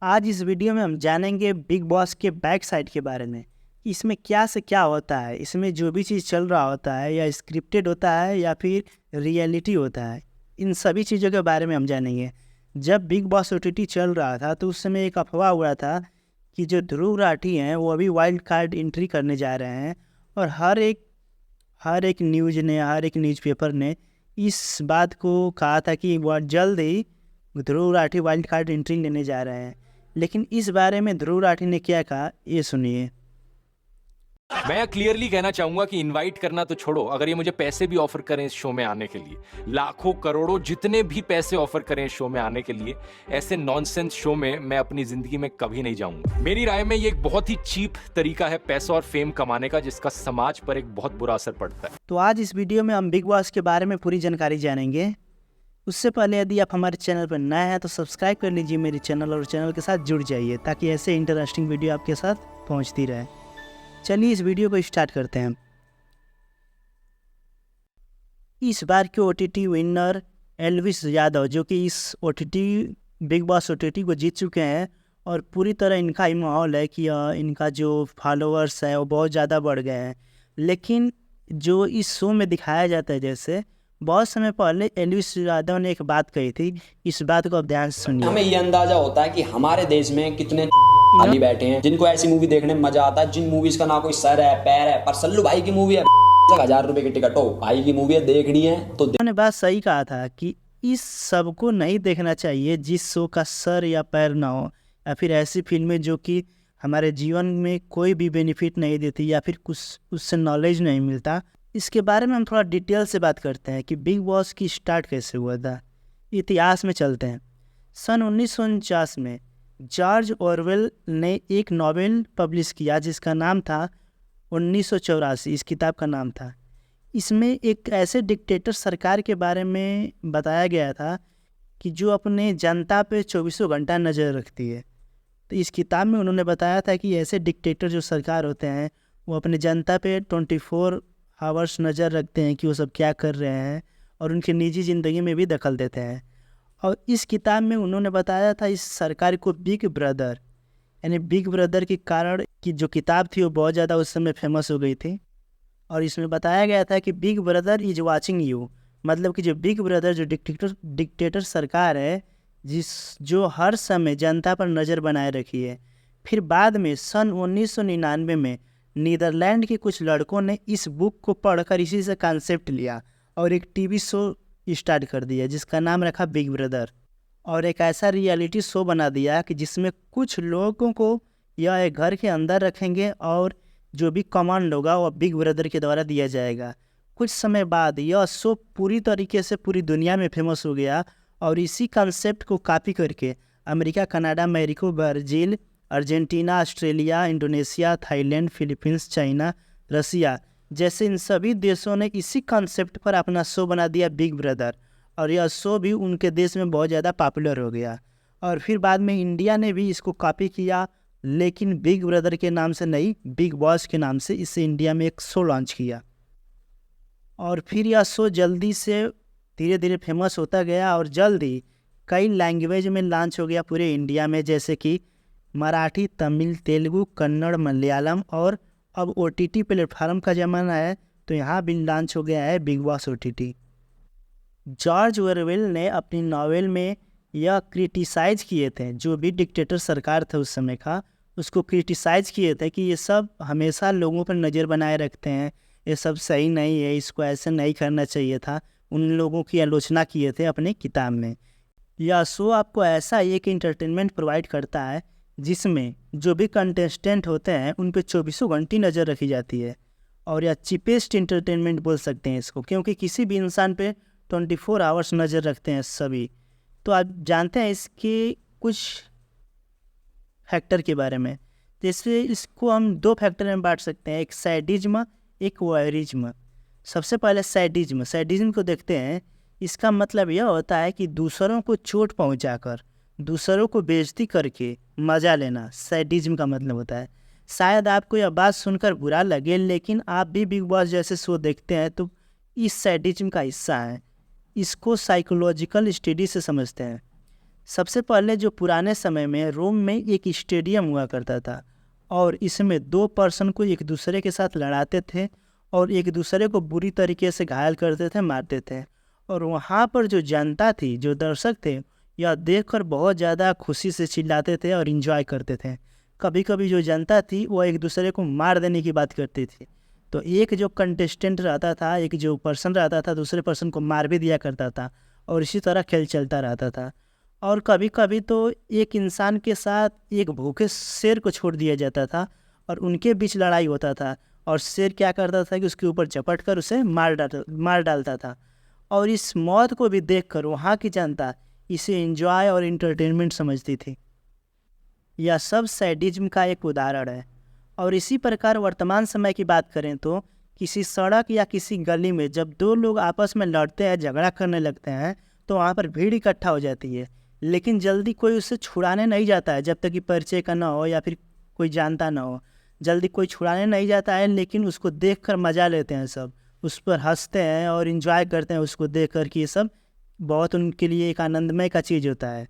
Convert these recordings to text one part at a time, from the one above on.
आज इस वीडियो में हम जानेंगे बिग बॉस के बैक साइड के बारे में कि इसमें क्या से क्या होता है। इसमें जो भी चीज़ चल रहा होता है या स्क्रिप्टेड होता है या फिर रियलिटी होता है, इन सभी चीज़ों के बारे में हम जानेंगे। जब बिग बॉस ओटीटी चल रहा था तो उस समय एक अफवाह हुआ था कि जो ध्रुव राठी हैं वो अभी वाइल्ड कार्ड एंट्री करने जा रहे हैं। और हर एक न्यूज़ ने, हर एक न्यूज़पेपर ने इस बात को कहा था कि वह जल्द ही Dhruv Rathee wild card entry लेने जा रहे हैं। लेकिन इस बारे में ध्रुव राठी ने क्या कहा, ये सुनिए। मैं क्लियरली कहना चाहूंगा कि इनवाइट करना तो छोड़ो, अगर ये मुझे पैसे भी ऑफर करें इस शो में आने के लिए, लाखों करोड़ों जितने भी पैसे ऑफर करें इस शो में आने के लिए, ऐसे नॉनसेंस शो में मैं अपनी जिंदगी में कभी नहीं जाऊंगा। मेरी राय में ये एक बहुत ही चीप तरीका है पैसा और फेम कमाने का, जिसका समाज पर एक बहुत बुरा असर पड़ता है। तो आज इस वीडियो में हम बिग बॉस के बारे में पूरी जानकारी जानेंगे। उससे पहले यदि आप हमारे चैनल पर नए हैं तो सब्सक्राइब कर लीजिए मेरे चैनल और चैनल के साथ जुड़ जाइए ताकि ऐसे इंटरेस्टिंग वीडियो आपके साथ पहुंचती रहे। चलिए इस वीडियो को स्टार्ट करते हैं। इस बार के ओटीटी विनर एल्विस यादव, जो कि इस ओटीटी बिग बॉस ओटीटी को जीत चुके हैं, और पूरी तरह इनका ही माहौल है कि इनका जो फॉलोअर्स है वो बहुत ज़्यादा बढ़ गए हैं। लेकिन जो इस शो में दिखाया जाता है, जैसे बहुत समय पहले एल्विस यादव ने एक बात कही थी, इस बात को आप ध्यान से सुनिए। हमें ये अंदाजा होता है कि हमारे देश में कितने खाली बैठे हैं जिनको ऐसी मूवी देखने में मजा आता है, जिन मूवीज का ना कोई सर है पैर है। पर सल्लू भाई की मूवी है, 1000 रुपए की टिकट हो, भाई की मूवी है, देखनी है तो उन्होंने बात सही कहा था कि इस सब को नहीं देखना चाहिए जिस शो का सर या पैर ना हो, या फिर ऐसी फिल्में जो कि हमारे जीवन में कोई भी बेनिफिट नहीं देती या फिर कुछ उससे नॉलेज नहीं मिलता। इसके बारे में हम थोड़ा डिटेल से बात करते हैं कि बिग बॉस की स्टार्ट कैसे हुआ था। इतिहास में चलते हैं। सन 1949 में जॉर्ज ऑरवेल ने एक नॉवेल पब्लिश किया जिसका नाम था 1984। इस किताब का नाम था। इसमें एक ऐसे डिक्टेटर सरकार के बारे में बताया गया था कि जो अपने जनता पे 24 घंटा नज़र रखती है। तो इस किताब में उन्होंने बताया था कि ऐसे डिक्टेटर जो सरकार होते हैं वो अपने जनता पे 24 आवर्स नज़र रखते हैं कि वो सब क्या कर रहे हैं, और उनकी निजी ज़िंदगी में भी दखल देते हैं। और इस किताब में उन्होंने बताया था इस सरकार को बिग ब्रदर, यानी बिग ब्रदर के कारण की जो किताब थी वो बहुत ज़्यादा उस समय फेमस हो गई थी। और इसमें बताया गया था कि big brother is watching you, मतलब कि जो बिग ब्रदर जो डिक्टेटर सरकार है जो हर समय जनता पर नज़र बनाए रखी है। फिर बाद में सन 1999 में नीदरलैंड के कुछ लड़कों ने इस बुक को पढ़कर इसी से कॉन्सेप्ट लिया और एक टीवी शो स्टार्ट कर दिया जिसका नाम रखा बिग ब्रदर, और एक ऐसा रियलिटी शो बना दिया कि जिसमें कुछ लोगों को यह एक घर के अंदर रखेंगे और जो भी कमांड होगा वह बिग ब्रदर के द्वारा दिया जाएगा। कुछ समय बाद यह शो पूरी तरीके से पूरी दुनिया में फेमस हो गया, और इसी कंसेप्ट को कॉपी करके America, Canada, Mexico, Brazil, Argentina, Australia, Indonesia, Thailand, Philippines, China, Russia जैसे इन सभी देशों ने इसी कॉन्सेप्ट पर अपना शो बना दिया बिग ब्रदर, और यह शो भी उनके देश में बहुत ज़्यादा पॉपुलर हो गया। और फिर बाद में इंडिया ने भी इसको कॉपी किया, लेकिन बिग ब्रदर के नाम से नहीं, बिग बॉस के नाम से इसे इंडिया में एक शो लॉन्च किया। और फिर यह शो जल्दी से धीरे धीरे फेमस होता गया और जल्द ही कई लैंग्वेज में लॉन्च हो गया पूरे इंडिया में, जैसे कि मराठी, तमिल, तेलुगु, कन्नड़, मलयालम, और अब ओटीटी प्लेटफार्म का ज़माना है तो यहाँ भी लॉन्च हो गया है big boss OTT. George Orwell ने अपनी नॉवेल में यह क्रिटिसाइज़ किए थे, जो भी डिक्टेटर सरकार था उस समय का, उसको क्रिटिसाइज़ किए थे कि ये सब हमेशा लोगों पर नज़र बनाए रखते हैं, ये सब सही नहीं है, इसको ऐसे नहीं करना चाहिए था। उन लोगों की आलोचना किए थे अपने किताब में। यह शो आपको ऐसा एक इंटरटेनमेंट प्रोवाइड करता है जिसमें जो भी कंटेस्टेंट होते हैं उन पे 24 घंटे नज़र रखी जाती है, और यह चीपेस्ट इंटरटेनमेंट बोल सकते हैं इसको, क्योंकि किसी भी इंसान पे 24 आवर्स नज़र रखते हैं सभी। तो आप जानते हैं इसके कुछ फैक्टर के बारे में, जैसे इसको हम दो फैक्टर में बांट सकते हैं, एक सैडिज्म, एक वॉयरिज्म। सबसे पहले सैडिज्म को देखते हैं। इसका मतलब यह होता है कि दूसरों को चोट पहुंचाकर, दूसरों को बेइज्जती करके मज़ा लेना, सैडिज्म का मतलब होता है। शायद आपको यह बात सुनकर बुरा लगे, लेकिन आप भी बिग बॉस जैसे शो देखते हैं तो इस सैडिज्म का हिस्सा है। इसको साइकोलॉजिकल स्टडी से समझते हैं। सबसे पहले जो पुराने समय में रोम में एक स्टेडियम हुआ करता था और इसमें 2 पर्सन को एक दूसरे के साथ लड़ाते थे और एक दूसरे को बुरी तरीके से घायल करते थे, मारते थे। और वहाँ पर जो जनता थी, जो दर्शक थे, यह देखकर बहुत ज़्यादा खुशी से चिल्लाते थे और इन्जॉय करते थे। कभी कभी जो जनता थी वो एक दूसरे को मार देने की बात करती थी, तो एक जो कंटेस्टेंट रहता था, एक जो पर्सन रहता था, दूसरे पर्सन को मार भी दिया करता था और इसी तरह खेल चलता रहता था। और कभी कभी तो एक इंसान के साथ एक भूखे शेर को छोड़ दिया जाता था और उनके बीच लड़ाई होता था और शेर क्या करता था कि उसके ऊपर झपट कर उसे मार डालता था। और इस मौत को भी देखकर वहाँ की जनता इसे एंजॉय और इंटरटेनमेंट समझती थी। यह सब सैडिज्म का एक उदाहरण है। और इसी प्रकार वर्तमान समय की बात करें तो किसी सड़क या किसी गली में जब 2 लोग आपस में लड़ते हैं, झगड़ा करने लगते हैं, तो वहाँ पर भीड़ इकट्ठा हो जाती है, लेकिन जल्दी कोई उसे छुड़ाने नहीं जाता है जब तक कि परिचय का ना हो या फिर कोई जानता ना हो। जल्दी कोई छुड़ाने नहीं जाता है, लेकिन उसको देखकर मज़ा लेते हैं सब, उस पर हंसते हैं और इन्जॉय करते हैं उसको देखकर कि ये सब बहुत उनके लिए एक आनंदमय का चीज़ होता है।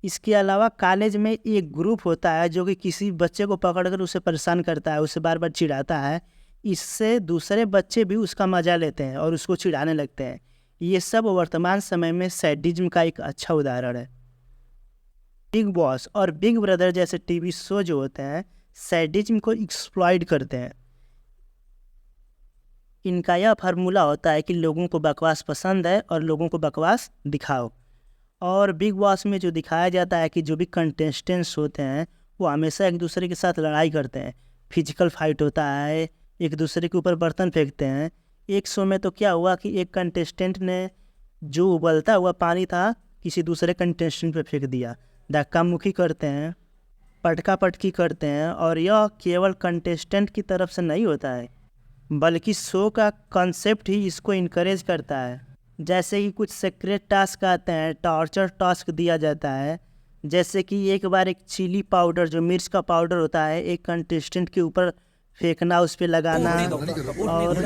इसके अलावा कॉलेज में एक ग्रुप होता है जो कि किसी बच्चे को पकड़कर उसे परेशान करता है, उसे बार बार चिढ़ाता है। इससे दूसरे बच्चे भी उसका मज़ा लेते हैं और उसको चिढ़ाने लगते हैं। ये सब वर्तमान समय में सैडिज्म का एक अच्छा उदाहरण है। बिग बॉस और बिग ब्रदर जैसे टीवी शो जो होते हैं सैडिज्म को एक्सप्लॉइट करते हैं। इनका यह फार्मूला होता है कि लोगों को बकवास पसंद है और लोगों को बकवास दिखाओ। और बिग बॉस में जो दिखाया जाता है कि जो भी कंटेस्टेंट्स होते हैं वो हमेशा एक दूसरे के साथ लड़ाई करते हैं, फिजिकल फाइट होता है, एक दूसरे के ऊपर बर्तन फेंकते हैं। एक शो में तो क्या हुआ कि एक कंटेस्टेंट ने जो उबलता हुआ पानी था किसी दूसरे कंटेस्टेंट पे फेंक दिया। धक्का मुक्की करते हैं, पटका पटकी करते हैं। और यह केवल कंटेस्टेंट की तरफ से नहीं होता है, बल्कि शो का कॉन्सेप्ट ही इसको इनकरेज करता है। जैसे कि कुछ सीक्रेट टास्क आते हैं, टॉर्चर टास्क दिया जाता है। जैसे कि एक बार एक चिली पाउडर, जो मिर्च का पाउडर होता है, एक कंटेस्टेंट के ऊपर फेंकना, उस पर लगाना। और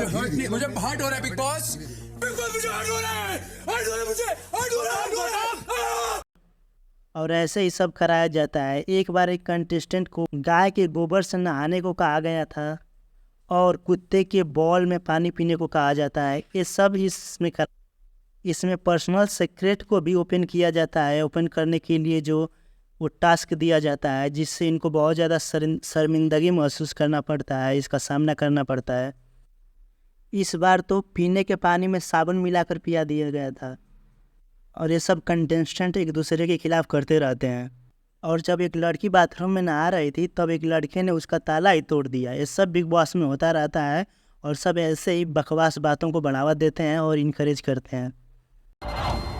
मुझे हार्ट हो रहा है बिग बॉस, मुझे हार्ट हो रहा है, हार्ट हो रहा है, मुझे हार्ट हो रहा है। और ऐसे ही सब कराया जाता है। एक बार एक कंटेस्टेंट को गाय के गोबर से नहाने को कहा गया था और कुत्ते के बॉल में पानी पीने को कहा जाता है। ये सब इसमें पर्सनल सीक्रेट को भी ओपन किया जाता है। ओपन करने के लिए जो वो टास्क दिया जाता है, जिससे इनको बहुत ज़्यादा शर्मिंदगी महसूस करना पड़ता है, इसका सामना करना पड़ता है। इस बार तो पीने के पानी में साबुन मिलाकर पिया दिया गया था। और ये सब कंटेस्टेंट एक दूसरे के खिलाफ करते रहते हैं। और जब एक लड़की बाथरूम में नहा रही थी तब एक लड़के ने उसका ताला ही तोड़ दिया। ये सब बिग बॉस में होता रहता है और सब ऐसे ही बकवास बातों को बढ़ावा देते हैं और इनकरेज करते हैं।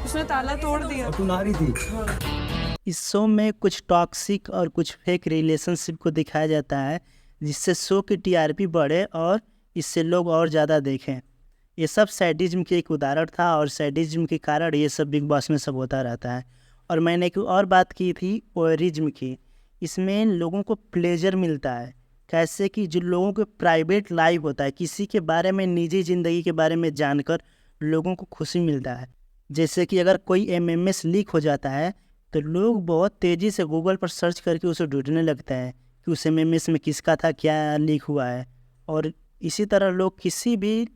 उसने ताला तोड़ दिया। तू नारी थी। इस शो में कुछ टॉक्सिक और कुछ फेक रिलेशनशिप को दिखाया जाता है, जिससे शो की टीआरपी बढ़े और इससे लोग और ज़्यादा देखें। ये सब सैडिज्म के एक उदाहरण था और सैडिज्म के कारण ये सब बिग बॉस में सब होता रहता है। और मैंने एक और बात की थी वोयरिज्म की। इसमें लोगों को प्लेजर मिलता है। कैसे कि जो लोगों के प्राइवेट लाइफ होता है, किसी के बारे में, निजी ज़िंदगी के बारे में जानकर लोगों को खुशी मिलता है। जैसे कि अगर कोई एमएमएस लीक हो जाता है तो लोग बहुत तेज़ी से गूगल पर सर्च करके उसे ढूंढने लगते हैं कि उस एमएमएस में किसका था, क्या लीक हुआ है। और इसी तरह लोग किसी भी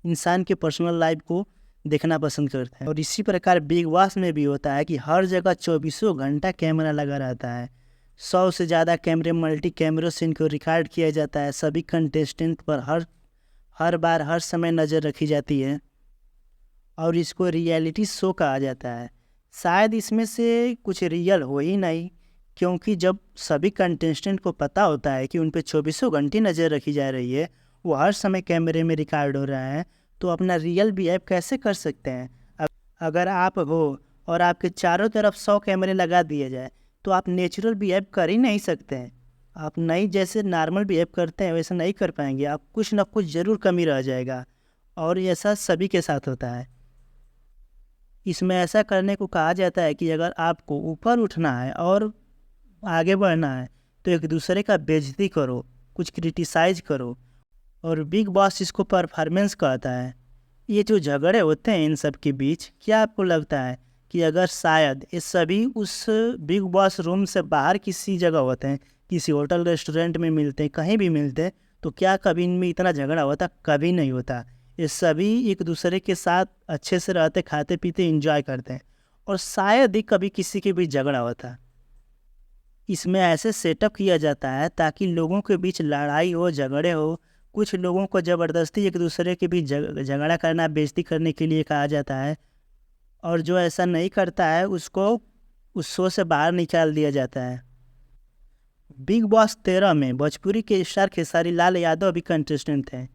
इंसान के पर्सनल लाइफ को देखना पसंद करते हैं। और इसी प्रकार बिग बॉस में भी होता है कि हर जगह 24 घंटा कैमरा लगा रहता है। 100 से ज़्यादा कैमरे, मल्टी कैमरों से इनको रिकॉर्ड किया जाता है। सभी कंटेस्टेंट पर हर बार, हर समय नज़र रखी जाती है और इसको रियलिटी शो कहा जाता है। शायद इसमें से कुछ रियल हो ही नहीं, क्योंकि जब सभी कंटेस्टेंट को पता होता है कि उन पर 24 घंटे नज़र रखी जा रही है, वो हर समय कैमरे में रिकॉर्ड हो रहा है, तो अपना रियल बिहेव कैसे कर सकते हैं। अगर आप हो और आपके चारों तरफ 100 कैमरे लगा दिए जाए तो आप नेचुरल बिहेव कर ही नहीं सकते हैं। आप नहीं, जैसे नॉर्मल बिहेव करते हैं वैसे नहीं कर पाएंगे। आप कुछ ना कुछ ज़रूर कमी रह जाएगा और ऐसा सभी के साथ होता है। इसमें ऐसा करने को कहा जाता है कि अगर आपको ऊपर उठना है और आगे बढ़ना है तो एक दूसरे का बेइज्जती करो, कुछ क्रिटिसाइज करो। और बिग बॉस इसको परफॉर्मेंस कहता है। ये जो झगड़े होते हैं इन सब के बीच, क्या आपको लगता है कि अगर शायद ये सभी उस बिग बॉस रूम से बाहर किसी जगह होते हैं, किसी होटल रेस्टोरेंट में मिलते हैं, कहीं भी मिलते हैं, तो क्या कभी इनमें इतना झगड़ा होता? कभी नहीं होता। ये सभी एक दूसरे के साथ अच्छे से रहते, खाते पीते, एंजॉय करते हैं, और शायद ही कभी किसी के बीच झगड़ा होता। इसमें ऐसे सेटअप किया जाता है ताकि लोगों के बीच लड़ाई हो, झगड़े हो। कुछ लोगों को ज़बरदस्ती एक दूसरे के बीच झगड़ा करना, बेइज्जती करने के लिए कहा जाता है, और जो ऐसा नहीं करता है उसको उस शो से बाहर निकाल दिया जाता है। बिग बॉस 13 में भोजपुरी के स्टार खेसारी लाल यादव भी कंटेस्टेंट थे।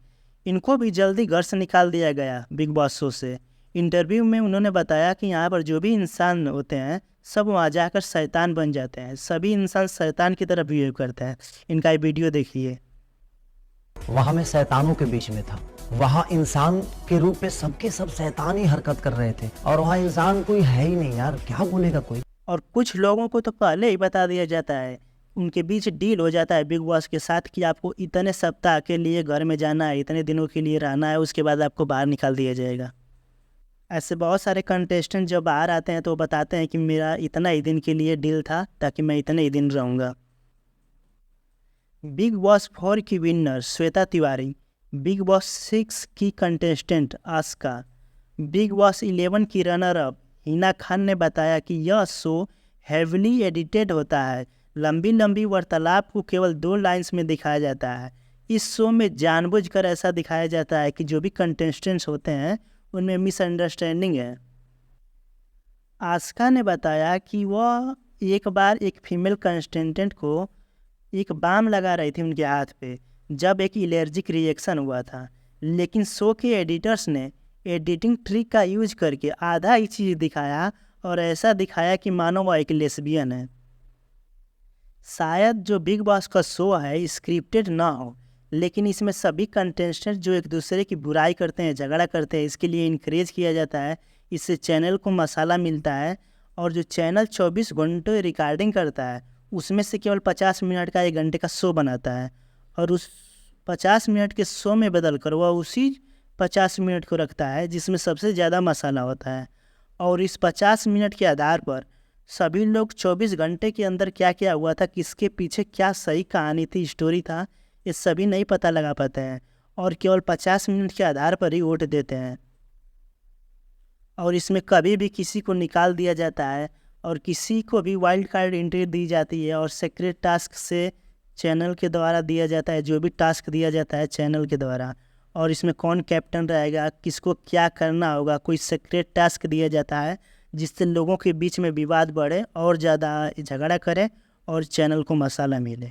इनको भी जल्दी घर से निकाल दिया गया बिग बॉस शो से। इंटरव्यू में उन्होंने बताया कि यहाँ पर जो भी इंसान होते हैं सब वहाँ जाकर शैतान बन जाते हैं। सभी इंसान शैतान की तरह बिहेव करते हैं। इनका ये वीडियो देखिए। वहाँ मैं शैतानों के बीच में था। वहाँ इंसान के रूप में सबके सब शैतान ही हरकत कर रहे थे, और वहाँ इंसान कोई है ही नहीं यार, क्या बोलेगा कोई। और कुछ लोगों को तो पहले ही बता दिया जाता है, उनके बीच डील हो जाता है बिग बॉस के साथ कि आपको इतने सप्ताह के लिए घर में जाना है, इतने दिनों के लिए रहना है, उसके बाद आपको बाहर निकाल दिया जाएगा। ऐसे बहुत सारे कंटेस्टेंट जब बाहर आते हैं तो वो बताते हैं कि मेरा इतना ही दिन के लिए डील था ताकि मैं इतने ही दिन रहूँगा। बिग बॉस 4 की winner Shweta Tiwari, big boss 6 की कंटेस्टेंट आस्का, बिग बॉस 11 की रनर अप हिना खान ने बताया कि यह शो हेवली एडिटेड होता है। लंबी लंबी वार्तालाप को केवल 2 लाइन्स में दिखाया जाता है। इस शो में जानबूझकर ऐसा दिखाया जाता है कि जो भी कंटेस्टेंट्स होते हैं उनमें मिसअंडरस्टैंडिंग है। आस्का ने बताया कि वह एक बार एक फीमेल कंटेस्टेंट को एक बाम लगा रही थी उनके हाथ पे, जब एक एलर्जिक रिएक्शन हुआ था, लेकिन शो के एडिटर्स ने एडिटिंग ट्रिक का यूज करके आधा ही चीज़ दिखाया और ऐसा दिखाया कि मानो वह एक लेस्बियन है। शायद जो बिग बॉस का शो है स्क्रिप्टेड ना हो, लेकिन इसमें सभी कंटेस्टेंट जो एक दूसरे की बुराई करते हैं, झगड़ा करते हैं, इसके लिए इनक्रेज किया जाता है। इससे चैनल को मसाला मिलता है, और जो चैनल 24 घंटे रिकॉर्डिंग करता है उसमें से केवल 50 मिनट का 1 घंटे का शो बनाता है, और उस 50 मिनट के शो में बदल कर वह उसी 50 मिनट को रखता है जिसमें सबसे ज़्यादा मसाला होता है। और इस 50 मिनट के आधार पर सभी लोग 24 घंटे के अंदर क्या क्या हुआ था, किसके पीछे क्या सही कहानी थी, स्टोरी था, ये सभी नहीं पता लगा पाते हैं, और केवल 50 मिनट के आधार पर ही वोट देते हैं। और इसमें कभी भी किसी को निकाल दिया जाता है, और किसी को भी वाइल्ड कार्ड एंट्री दी जाती है, और सीक्रेट टास्क से चैनल के द्वारा दिया जाता है, जो भी टास्क दिया जाता है चैनल के द्वारा। और इसमें कौन कैप्टन रहेगा, किसको क्या करना होगा, कोई सीक्रेट टास्क दिया जाता है जिससे लोगों के बीच में विवाद बढ़े और ज़्यादा झगड़ा करे और चैनल को मसाला मिले।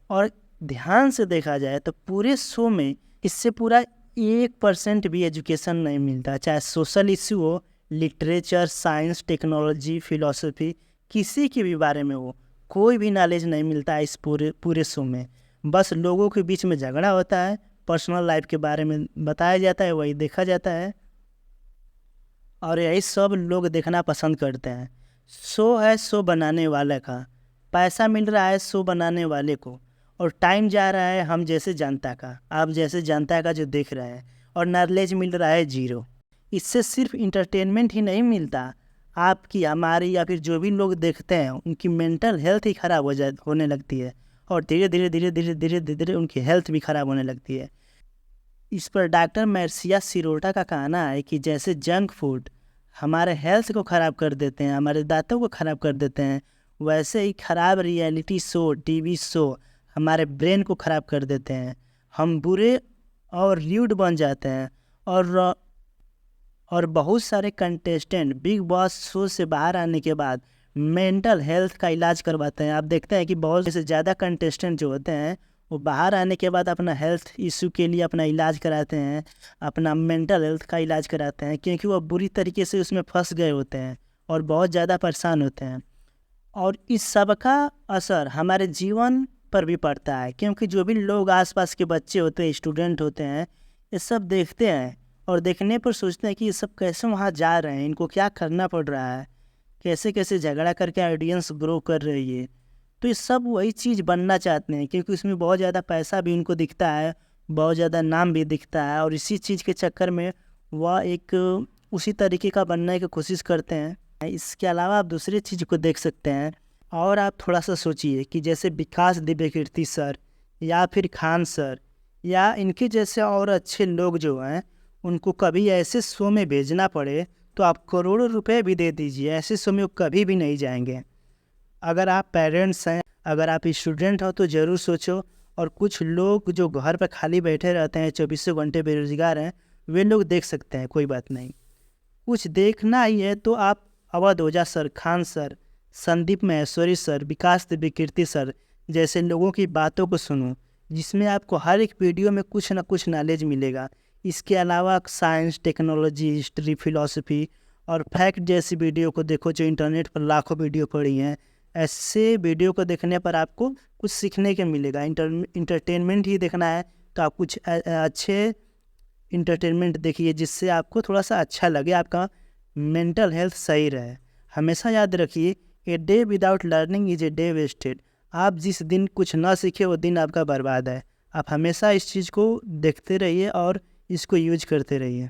और ध्यान से देखा जाए तो पूरे शो में इससे पूरा 1% भी एजुकेशन नहीं मिलता, चाहे सोशल इश्यू हो, लिटरेचर, साइंस, टेक्नोलॉजी, फिलॉसफी, किसी के भी बारे में हो, कोई भी नॉलेज नहीं मिलता है इस पूरे शो में। बस लोगों के बीच में झगड़ा होता है, पर्सनल लाइफ के बारे में बताया जाता है, वही देखा जाता है, और यही सब लोग देखना पसंद करते हैं। शो है शो बनाने वाले का, पैसा मिल रहा है शो बनाने वाले को, और टाइम जा रहा है हम जैसे जनता का, आप जैसे जनता का जो देख रहे हैं, और नॉलेज मिल रहा है 0। इससे सिर्फ इंटरटेनमेंट ही नहीं मिलता, आपकी, हमारी, या फिर जो भी लोग देखते हैं उनकी मेंटल हेल्थ ही ख़राब होने लगती है, और धीरे धीरे धीरे धीरे धीरे धीरे उनकी हेल्थ भी ख़राब होने लगती है। इस पर डॉक्टर मार्सिया सिरोटा का कहना है कि जैसे जंक फूड हमारे हेल्थ को ख़राब कर देते हैं, हमारे दांतों को ख़राब कर देते हैं, वैसे ही ख़राब रियलिटी शो, टीवी शो हमारे ब्रेन को ख़राब कर देते हैं। हम बुरे और र्यूड बन जाते हैं, और बहुत सारे कंटेस्टेंट बिग बॉस शो से बाहर आने के बाद मेंटल हेल्थ का इलाज करवाते हैं। आप देखते हैं कि बहुत से ज़्यादा कंटेस्टेंट जो होते हैं वो बाहर आने के बाद अपना हेल्थ इशू के लिए अपना इलाज कराते हैं, अपना मेंटल हेल्थ का इलाज कराते हैं, क्योंकि वो बुरी तरीके से उसमें फंस गए होते हैं और बहुत ज़्यादा परेशान होते हैं। और इस सब का असर हमारे जीवन पर भी पड़ता है, क्योंकि जो भी लोग आसपास के बच्चे होते हैं, स्टूडेंट होते हैं, ये सब देखते हैं और देखने पर सोचते हैं कि ये सब कैसे वहाँ जा रहे हैं, इनको क्या करना पड़ रहा है, कैसे कैसे झगड़ा करके ऑडियंस ग्रो कर रही है। तो ये सब वही चीज़ बनना चाहते हैं, क्योंकि उसमें बहुत ज़्यादा पैसा भी उनको दिखता है, बहुत ज़्यादा नाम भी दिखता है, और इसी चीज़ के चक्कर में वह एक उसी तरीके का बनने की कोशिश करते हैं। इसके अलावा आप दूसरी चीज़ को देख सकते हैं। और आप थोड़ा सा सोचिए कि जैसे विकास दिव्यकीर्ति सर या फिर खान सर या इनके जैसे और अच्छे लोग जो हैं, उनको कभी ऐसे शो में भेजना पड़े तो आप करोड़ों रुपए भी दे दीजिए, ऐसे शो में वो कभी भी नहीं जाएंगे। अगर आप पेरेंट्स हैं, अगर आप स्टूडेंट हो तो ज़रूर सोचो। और कुछ लोग जो घर पर खाली बैठे रहते हैं, 24 घंटे बेरोजगार हैं, वे लोग देख सकते हैं, कोई बात नहीं। कुछ देखना ही है तो आप Awadh Ojha sir, Khan sir, Sandeep Maheshwari sir, Vikas Divyakirti sir जैसे लोगों की बातों को सुनो, जिसमें आपको हर एक वीडियो में कुछ ना कुछ नॉलेज मिलेगा। इसके अलावा साइंस, टेक्नोलॉजी, हिस्ट्री, फिलॉसफी और फैक्ट जैसी वीडियो को देखो, जो इंटरनेट पर लाखों वीडियो पड़ी हैं। ऐसे वीडियो को देखने पर आपको कुछ सीखने के मिलेगा। इंटरटेनमेंट ही देखना है तो आप कुछ अच्छे इंटरटेनमेंट देखिए, जिससे आपको थोड़ा सा अच्छा लगे, आपका मेंटल हेल्थ सही रहे। हमेशा याद रखिए, a day without learning is a day wasted. आप जिस दिन कुछ ना सीखे वो दिन आपका बर्बाद है। आप हमेशा इस चीज़ को देखते रहिए और इसको यूज करते रहिए।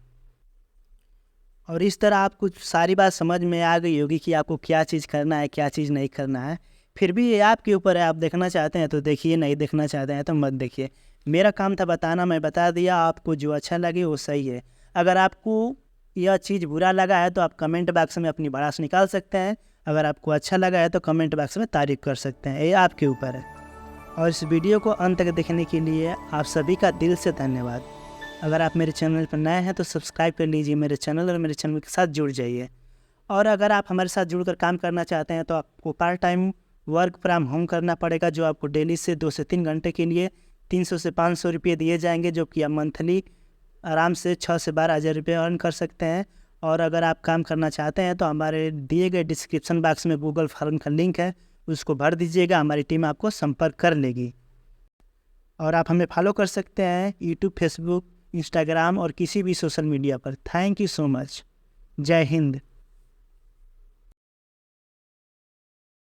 और इस तरह आपको सारी बात समझ में आ गई होगी कि आपको क्या चीज़ करना है, क्या चीज़ नहीं करना है। फिर भी ये आपके ऊपर है, आप देखना चाहते हैं तो देखिए, नहीं देखना चाहते हैं तो मत देखिए। मेरा काम था बताना, मैं बता दिया। आपको जो अच्छा लगे वो सही है। अगर आपको यह चीज़ बुरा लगा है तो आप कमेंट बॉक्स में अपनी भड़ास निकाल सकते हैं। अगर आपको अच्छा लगा है तो कमेंट बॉक्स में तारीफ़ कर सकते हैं, ये आपके ऊपर है। और इस वीडियो को अंत तक देखने के लिए आप सभी का दिल से धन्यवाद। अगर आप मेरे चैनल पर नए हैं तो सब्सक्राइब कर लीजिए मेरे चैनल और मेरे चैनल के साथ जुड़ जाइए। और अगर आप हमारे साथ जुड़कर काम करना चाहते हैं तो आपको part time work from home करना पड़ेगा, जो आपको डेली से 2 से 3 घंटे के लिए 300 से 500 रुपये दिए जाएंगे, जो कि आप मंथली आराम से 6 से 12 हज़ार रुपये अर्न कर सकते हैं। और अगर आप काम करना चाहते हैं तो हमारे दिए गए डिस्क्रिप्शन बॉक्स में गूगल फॉर्म का लिंक है, उसको भर दीजिएगा, हमारी टीम आपको संपर्क कर लेगी। और आप हमें फॉलो कर सकते हैं यूट्यूब, फेसबुक, इंस्टाग्राम और किसी भी सोशल मीडिया पर। Thank you so much. जय हिंद।